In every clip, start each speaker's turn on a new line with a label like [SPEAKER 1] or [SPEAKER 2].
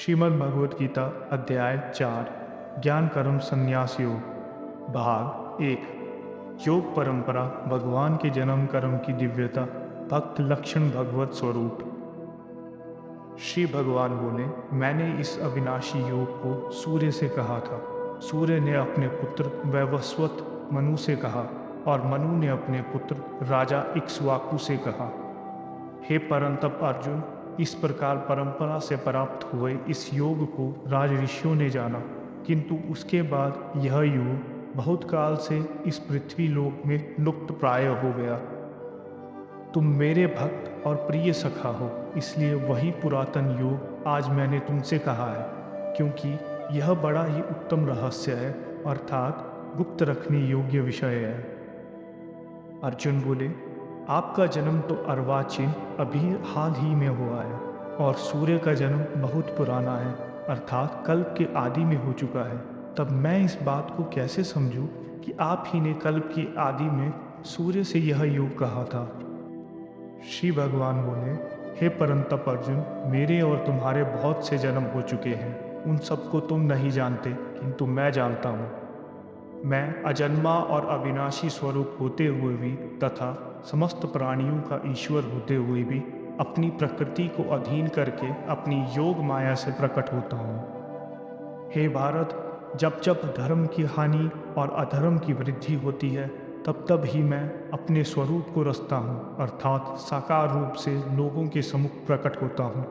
[SPEAKER 1] श्रीमद् भगवद गीता अध्याय 4 ज्ञान कर्म संन्यास योग भाग 1 योग परंपरा भगवान के जन्म कर्म की दिव्यता भक्त लक्षण भगवत स्वरूप। श्री भगवान बोले, मैंने इस अविनाशी योग को सूर्य से कहा था। सूर्य ने अपने पुत्र वैवस्वत मनु से कहा और मनु ने अपने पुत्र राजा इक्ष्वाकु से कहा। हे परंतप अर्जुन, इस प्रकार परंपरा से प्राप्त हुए इस योग को राज ऋषियों ने जाना, किंतु उसके बाद यह योग बहुत काल से इस पृथ्वी लोक में लुप्त प्राय हो गया। तुम मेरे भक्त और प्रिय सखा हो, इसलिए वही पुरातन योग आज मैंने तुमसे कहा है, क्योंकि यह बड़ा ही उत्तम रहस्य है, अर्थात गुप्त रखने योग्य विषय है। अर्जुन बोले, आपका जन्म तो अर्वाचीन अभी हाल ही में हुआ है और सूर्य का जन्म बहुत पुराना है, अर्थात कल्प के आदि में हो चुका है। तब मैं इस बात को कैसे समझूं कि आप ही ने कल्प की आदि में सूर्य से यह योग कहा था। श्री भगवान बोले, हे परंतप अर्जुन, मेरे और तुम्हारे बहुत से जन्म हो चुके हैं। उन सबको तुम नहीं जानते, किंतु मैं जानता हूँ। मैं अजन्मा और अविनाशी स्वरूप होते हुए भी तथा समस्त प्राणियों का ईश्वर होते हुए भी अपनी प्रकृति को अधीन करके अपनी योग माया से प्रकट होता हूँ। हे भारत, जब जब धर्म की हानि और अधर्म की वृद्धि होती है, तब तब ही मैं अपने स्वरूप को रचता हूँ, अर्थात साकार रूप से लोगों के सम्मुख प्रकट होता हूँ।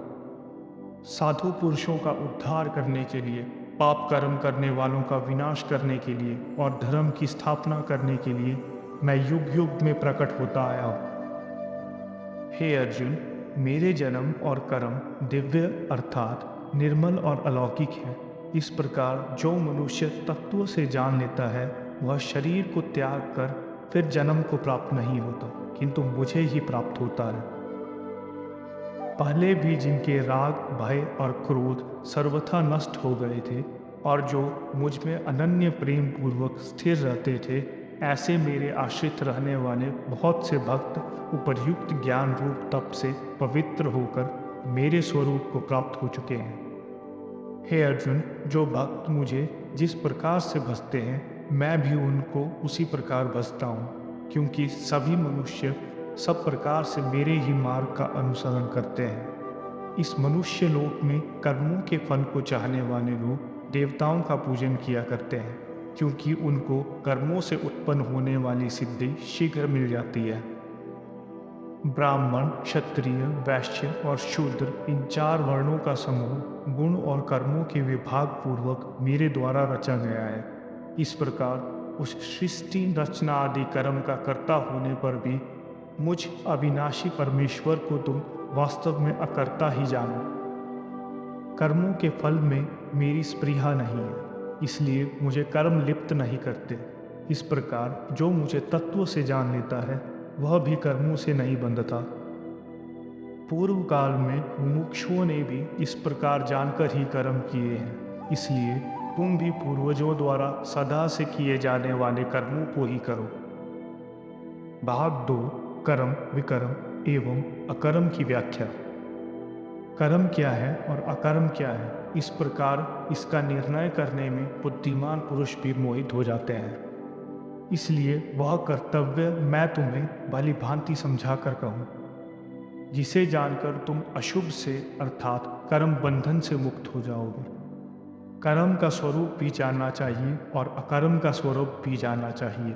[SPEAKER 1] साधु पुरुषों का उद्धार करने के लिए, पाप कर्म करने वालों का विनाश करने के लिए और धर्म की स्थापना करने के लिए मैं युग युग में प्रकट होता आया हूँ। हे अर्जुन, मेरे जन्म और कर्म दिव्य अर्थात निर्मल और अलौकिक है। इस प्रकार जो मनुष्य तत्व से जान लेता है, वह शरीर को त्याग कर फिर जन्म को प्राप्त नहीं होता, किंतु मुझे ही प्राप्त होता है। पहले भी जिनके राग, भय और क्रोध सर्वथा नष्ट हो गए थे और जो मुझ में अनन्य प्रेम पूर्वक स्थिर रहते थे, ऐसे मेरे आश्रित रहने वाले बहुत से भक्त उपर्युक्त ज्ञान रूप तप से पवित्र होकर मेरे स्वरूप को प्राप्त हो चुके हैं। हे अर्जुन, जो भक्त मुझे जिस प्रकार से भजते हैं, मैं भी उनको उसी प्रकार भजता हूँ, क्योंकि सभी मनुष्य सब प्रकार से मेरे ही मार्ग का अनुसरण करते हैं। इस मनुष्य लोक में कर्मों के फल को चाहने वाले लोग देवताओं का पूजन किया करते हैं, क्योंकि उनको कर्मों से उत्पन्न होने वाली सिद्धि शीघ्र मिल जाती है। ब्राह्मण, क्षत्रिय, वैश्य और शूद्र, इन 4 वर्णों का समूह गुण और कर्मों के विभाग पूर्वक मेरे द्वारा रचा गया है। इस प्रकार उस सृष्टि रचना आदि कर्म का कर्ता होने पर भी मुझ अविनाशी परमेश्वर को तुम वास्तव में अकर्ता ही जानो। कर्मों के फल में मेरी स्पृहा नहीं है, इसलिए मुझे कर्म लिप्त नहीं करते। इस प्रकार जो मुझे तत्व से जान लेता है, वह भी कर्मों से नहीं बंधता। पूर्व काल में मुमुक्षुओं ने भी इस प्रकार जानकर ही कर्म किए हैं, इसलिए तुम भी पूर्वजों द्वारा सदा से किए जाने वाले कर्मों को ही करो। भाग 2 कर्म, विकर्म एवं अकर्म की व्याख्या। कर्म क्या है और अकर्म क्या है, इस प्रकार इसका निर्णय करने में बुद्धिमान पुरुष भी मोहित हो जाते हैं। इसलिए वह कर्तव्य मैं तुम्हें भली भांति समझा कर कहूँ, जिसे जानकर तुम अशुभ से अर्थात कर्म बंधन से मुक्त हो जाओगे। कर्म का स्वरूप भी जानना चाहिए और अकर्म का स्वरूप भी जानना चाहिए,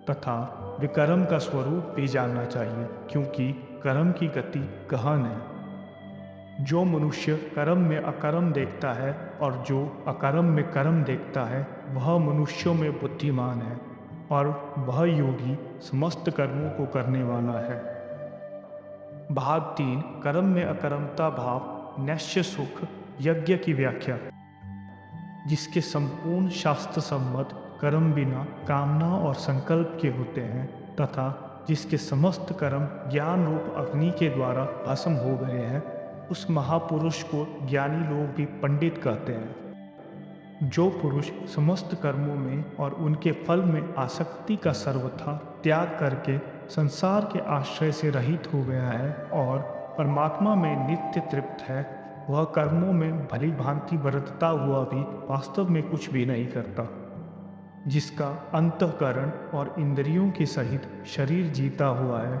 [SPEAKER 1] तथा विकर्म का स्वरूप भी जानना चाहिए, क्योंकि कर्म की गति गहन है। जो मनुष्य कर्म में अकर्म देखता है और जो अकर्म में कर्म देखता है, वह मनुष्यों में बुद्धिमान है और वह योगी समस्त कर्मों को करने वाला है। भाग 3 कर्म में अकर्मता भाव नैश्य सुख यज्ञ की व्याख्या। जिसके संपूर्ण शास्त्र सम्मत कर्म बिना कामना और संकल्प के होते हैं, तथा जिसके समस्त कर्म ज्ञान रूप अग्नि के द्वारा भस्म हो गए हैं, उस महापुरुष को ज्ञानी लोग भी पंडित कहते हैं। जो पुरुष समस्त कर्मों में और उनके फल में आसक्ति का सर्वथा त्याग करके संसार के आश्रय से रहित हो गया है और परमात्मा में नित्य तृप्त है, वह कर्मों में भली भांति बरतता हुआ भी वास्तव में कुछ भी नहीं करता। जिसका अंतःकरण और इंद्रियों के सहित शरीर जीता हुआ है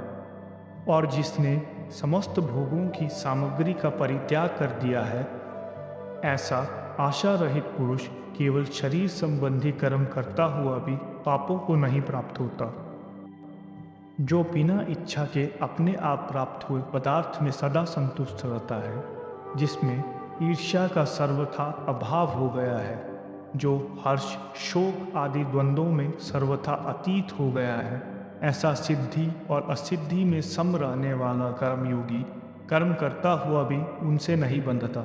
[SPEAKER 1] और जिसने समस्त भोगों की सामग्री का परित्याग कर दिया है, ऐसा आशा रहित पुरुष केवल शरीर संबंधी कर्म करता हुआ भी पापों को नहीं प्राप्त होता। जो बिना इच्छा के अपने आप प्राप्त हुए पदार्थ में सदा संतुष्ट रहता है, जिसमें ईर्ष्या का सर्वथा अभाव हो गया है, जो हर्ष शोक आदि द्वंद्वों में सर्वथा अतीत हो गया है, ऐसा सिद्धि और असिद्धि में सम रहने वाला कर्मयोगी कर्म करता हुआ भी उनसे नहीं बंधता।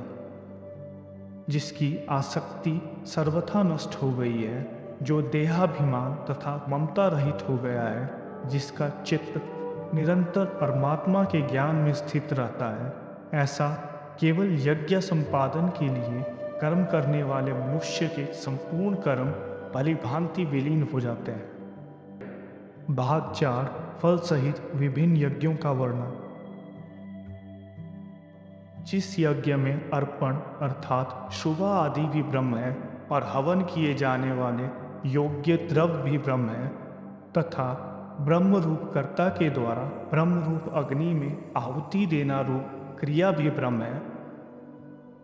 [SPEAKER 1] जिसकी आसक्ति सर्वथा नष्ट हो गई है, जो देहाभिमान तथा ममता रहित हो गया है, जिसका चित्त निरंतर परमात्मा के ज्ञान में स्थित रहता है, ऐसा केवल यज्ञ संपादन के लिए कर्म करने वाले मनुष्य के संपूर्ण कर्म भली भांति विलीन हो जाते हैं। भाग 4 फल सहित विभिन्न यज्ञों का वर्णन। जिस यज्ञ में अर्पण अर्थात शुभ आदि भी ब्रह्म है और हवन किए जाने वाले योग्य द्रव्य भी ब्रह्म है, तथा ब्रह्म रूप कर्ता के द्वारा ब्रह्म रूप अग्नि में आहुति देना रूप क्रिया भी ब्रह्म है,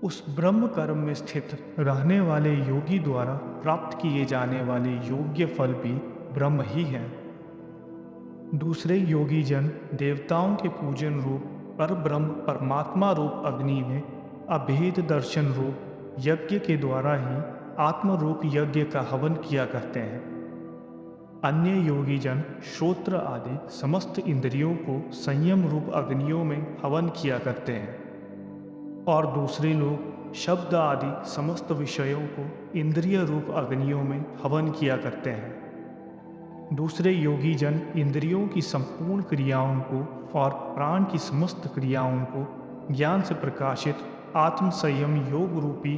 [SPEAKER 1] उस ब्रह्म कर्म में स्थित रहने वाले योगी द्वारा प्राप्त किए जाने वाले योग्य फल भी ब्रह्म ही है। दूसरे योगी जन देवताओं के पूजन रूप पर ब्रह्म परमात्मा रूप अग्नि में अभेद दर्शन रूप यज्ञ के द्वारा ही आत्म रूप यज्ञ का हवन किया करते हैं। अन्य योगी जन श्रोत्र आदि समस्त इंद्रियों को संयम रूप अग्नियों में हवन किया करते हैं, और दूसरे लोग शब्द आदि समस्त विषयों को इंद्रिय रूप अग्नियों में हवन किया करते हैं। दूसरे योगी जन इंद्रियों की संपूर्ण क्रियाओं को और प्राण की समस्त क्रियाओं को ज्ञान से प्रकाशित आत्म संयम योग रूपी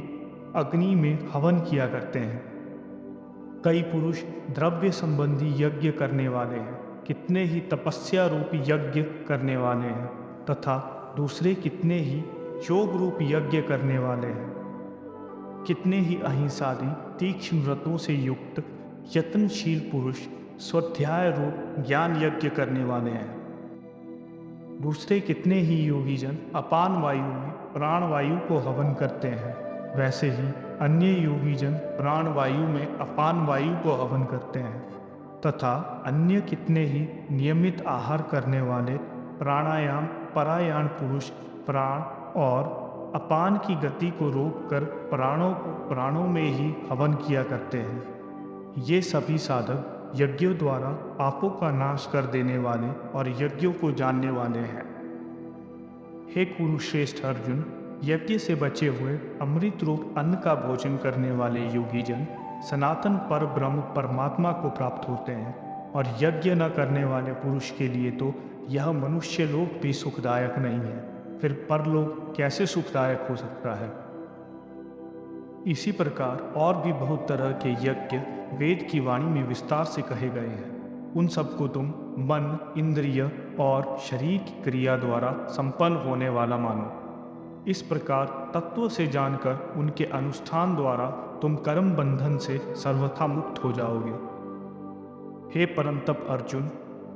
[SPEAKER 1] अग्नि में हवन किया करते हैं। कई पुरुष द्रव्य संबंधी यज्ञ करने वाले हैं, कितने ही तपस्या रूपी यज्ञ करने वाले हैं, तथा दूसरे कितने ही योग रूप यज्ञ करने वाले हैं। कितने ही अहिंसादि तीक्ष्ण व्रतों से युक्त यत्नशील पुरुष स्वाध्याय रूप ज्ञान यज्ञ करने वाले हैं। दूसरे कितने ही योगी जन अपान वायु में प्राण वायु को हवन करते हैं, वैसे ही अन्य योगी जन प्राण वायु में अपान वायु को हवन करते हैं। तथा अन्य कितने ही नियमित आहार करने वाले प्राणायाम परायण पुरुष प्राण और अपान की गति को रोककर प्राणों को प्राणों में ही हवन किया करते हैं। ये सभी साधक यज्ञों द्वारा पापों का नाश कर देने वाले और यज्ञों को जानने वाले हैं। हे कुरुश्रेष्ठ अर्जुन, यज्ञ से बचे हुए अमृत रूप अन्न का भोजन करने वाले योगी जन सनातन पर ब्रह्म परमात्मा को प्राप्त होते हैं, और यज्ञ न करने वाले पुरुष के लिए तो यह मनुष्य लोक भी सुखदायक नहीं है, फिर परलोक कैसे सुखदायक हो सकता है। इसी प्रकार और भी बहुत तरह के यज्ञ वेद की वाणी में विस्तार से कहे गए हैं। उन सबको तुम मन इंद्रिय और शरीर की क्रिया द्वारा संपन्न होने वाला मानो। इस प्रकार तत्व से जानकर उनके अनुष्ठान द्वारा तुम कर्म बंधन से सर्वथा मुक्त हो जाओगे। हे परम तप अर्जुन,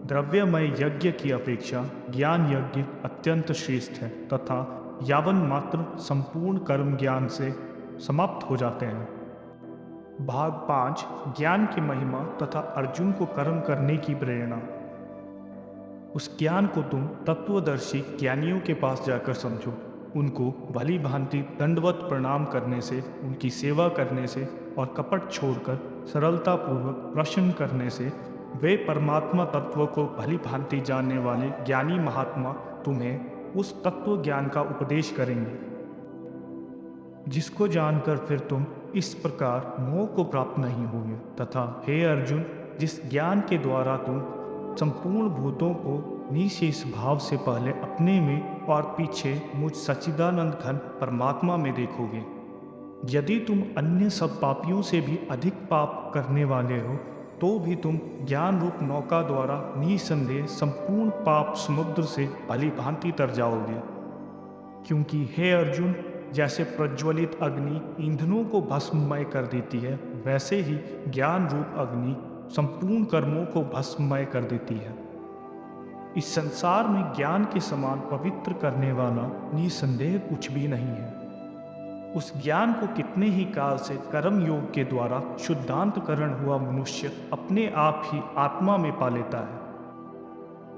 [SPEAKER 1] द्रव्यमय यज्ञ की अपेक्षा ज्ञान यज्ञ अत्यंत श्रेष्ठ है, तथा यावन मात्र संपूर्ण कर्म ज्ञान से समाप्त हो जाते हैं। भाग 5 ज्ञान की महिमा तथा अर्जुन को कर्म करने की प्रेरणा। उस ज्ञान को तुम तत्वदर्शी ज्ञानियों के पास जाकर समझो। उनको भली भांति दंडवत प्रणाम करने से, उनकी सेवा करने से और कपट छोड़कर सरलतापूर्वक प्रश्न करने से वे परमात्मा तत्व को भली भांति जानने वाले ज्ञानी महात्मा तुम्हें उस तत्व ज्ञान का उपदेश करेंगे, जिसको जानकर फिर तुम इस प्रकार मोह को प्राप्त नहीं होगे। तथा हे अर्जुन, जिस ज्ञान के द्वारा तुम संपूर्ण भूतों को निशेष भाव से पहले अपने में और पीछे मुझ सच्चिदानंद घन परमात्मा में देखोगे, यदि तुम अन्य सब पापियों से भी अधिक पाप करने वाले हो, तो भी तुम ज्ञान रूप नौका द्वारा निसंदेह संपूर्ण पाप समुद्र से भली भांति तर जाओगे। क्योंकि हे अर्जुन, जैसे प्रज्वलित अग्नि ईंधनों को भस्ममय कर देती है, वैसे ही ज्ञान रूप अग्नि संपूर्ण कर्मों को भस्ममय कर देती है। इस संसार में ज्ञान के समान पवित्र करने वाला निसंदेह कुछ भी नहीं है। उस ज्ञान को कितने ही काल से कर्म योग के द्वारा शुद्धांतकरण हुआ मनुष्य अपने आप ही आत्मा में पा लेता है।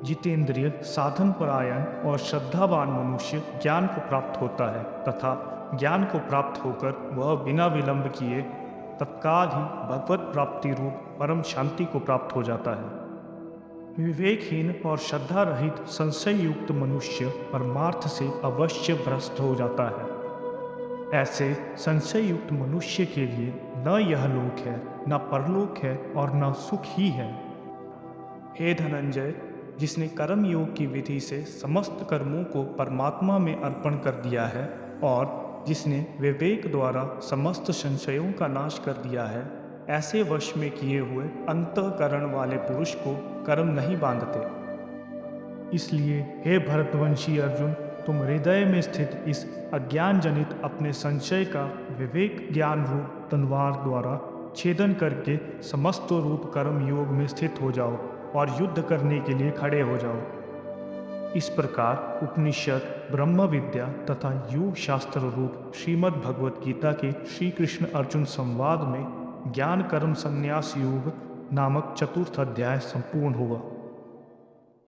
[SPEAKER 1] जितेंद्रिय, साधन परायण और श्रद्धावान मनुष्य ज्ञान को प्राप्त होता है तथा ज्ञान को प्राप्त होकर वह बिना विलंब किए तत्काल ही भगवत प्राप्ति रूप परम शांति को प्राप्त हो जाता है। विवेकहीन और श्रद्धा रहित संशय युक्त मनुष्य परमार्थ से अवश्य भ्रष्ट हो जाता है। ऐसे संशय युक्त मनुष्य के लिए न यह लोक है, न परलोक है और न सुख ही है। हे धनंजय, जिसने कर्म योग की विधि से समस्त कर्मों को परमात्मा में अर्पण कर दिया है और जिसने विवेक द्वारा समस्त संशयों का नाश कर दिया है, ऐसे वश में किए हुए अंतःकरण वाले पुरुष को कर्म नहीं बांधते। इसलिए हे भरतवंशी अर्जुन, तुम हृदय में स्थित इस अज्ञान जनित अपने संशय का विवेक ज्ञान रूप तलवार द्वारा छेदन करके समस्त रूप कर्म योग में स्थित हो जाओ और युद्ध करने के लिए खड़े हो जाओ। इस प्रकार उपनिषद, ब्रह्म विद्या तथा योग शास्त्र रूप श्रीमद् भगवत गीता के श्री कृष्ण अर्जुन संवाद में ज्ञान कर्म संन्यास योग नामक चतुर्थ अध्याय संपूर्ण हुआ।